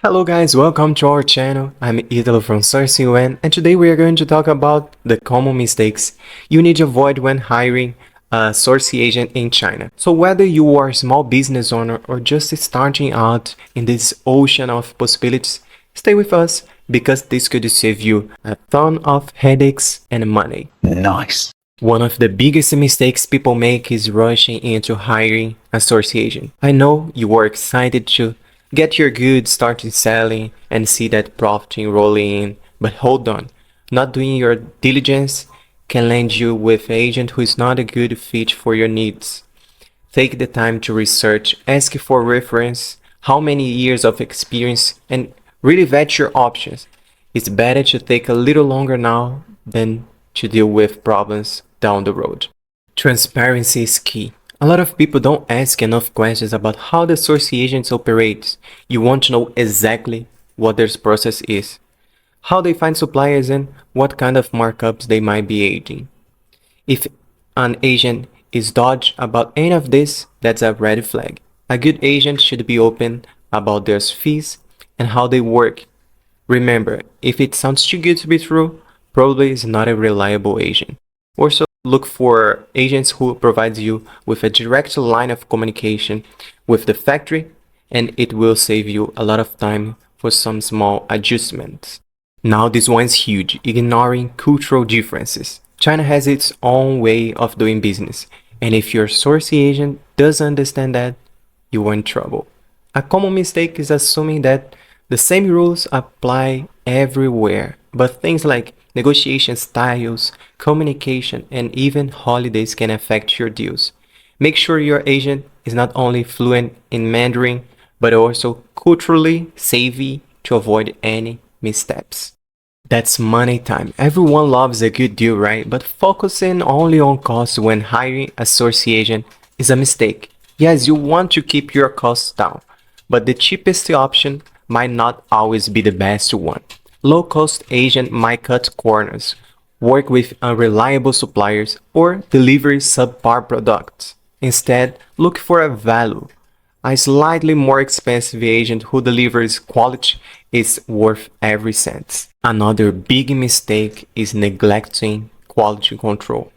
Hello guys, welcome to our channel. I'm Italo from Sourcing Yuan, and today we are going to talk about the common mistakes you need to avoid when hiring a sourcing agent in China. So whether you are a small business owner or just starting out in this ocean of possibilities, stay with us because this could save you a ton of headaches and money. Nice. One of the biggest mistakes people make is rushing into hiring a sourcing agent. I know you are excited to get your goods started selling and see that profit rolling in, but hold on. Not doing your diligence can land you with an agent who is not a good fit for your needs. Take the time to research, ask for reference, how many years of experience, and really vet your options. It's better to take a little longer now than to deal with problems down the road. Transparency is key. A lot of people don't ask enough questions about how the sourcing agents operate. You want to know exactly what their process is, how they find suppliers, and what kind of markups they might be adding. If an agent is dodgy about any of this, that's a red flag. A good agent should be open about their fees and how they work. Remember, if it sounds too good to be true, probably is not a reliable agent. Also, look for agents who provide you with a direct line of communication with the factory, and it will save you a lot of time for some small adjustments. Now this one's huge, ignoring cultural differences. China has its own way of doing business, and if your sourcing agent doesn't understand that, you are in trouble. A common mistake is assuming that the same rules apply everywhere, but things like negotiation styles, communication, and even holidays can affect your deals. Make sure your agent is not only fluent in Mandarin, but also culturally savvy to avoid any missteps. That's money time. Everyone loves a good deal, right? But focusing only on costs when hiring a sourcing agent is a mistake. Yes, you want to keep your costs down, but the cheapest option might not always be the best one. Low-cost agent might cut corners, work with unreliable suppliers, or deliver subpar products. Instead, look for a value. A slightly more expensive agent who delivers quality is worth every cent. Another big mistake is neglecting quality control.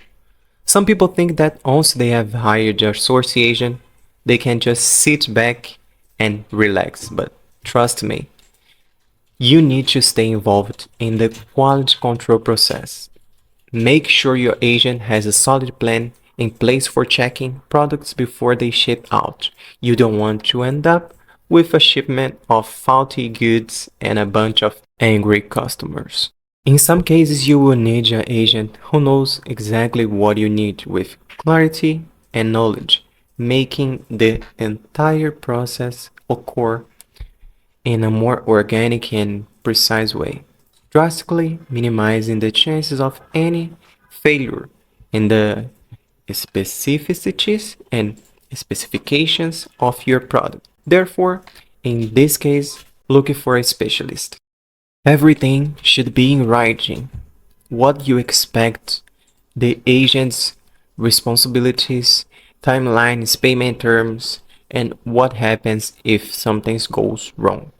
Some people think that once they have hired their sourcing agent, they can just sit back and relax, but trust me, you need to stay involved in the quality control process. Make sure your agent has a solid plan in place for checking products before they ship out. You don't want to end up with a shipment of faulty goods and a bunch of angry customers. In some cases, you will need an agent who knows exactly what you need with clarity and knowledge, making the entire process occur in a more organic and precise way, drastically minimizing the chances of any failure in the specificities and specifications of your product. Therefore, in this case, look for a specialist. Everything should be in writing. What you expect, the agent's responsibilities, timelines, payment terms, and what happens if something goes wrong.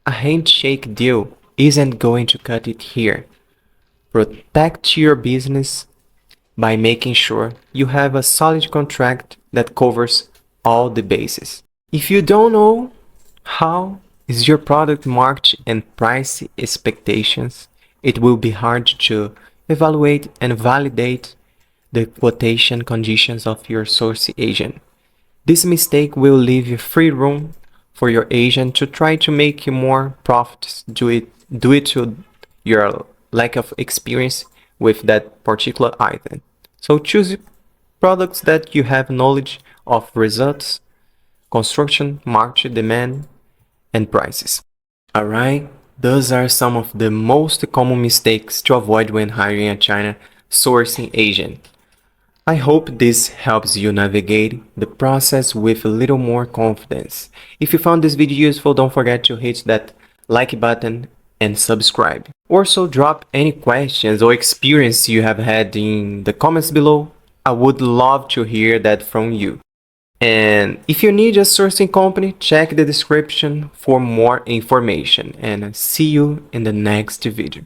A handshake deal isn't going to cut it here. Protect your business by making sure you have a solid contract that covers all the bases. If you don't know how is your product marked and price expectations, it will be hard to evaluate and validate the quotation conditions of your sourcing agent. This mistake will leave free room for your agent to try to make you more profits due to your lack of experience with that particular item. So choose products that you have knowledge of results, construction, market demand, and prices. Alright, those are some of the most common mistakes to avoid when hiring a China sourcing agent. I hope this helps you navigate the process with a little more confidence. If you found this video useful, don't forget to hit that like button and subscribe. Also, drop any questions or experience you have had in the comments below. I would love to hear that from you. And if you need a sourcing company, check the description for more information. And see you in the next video.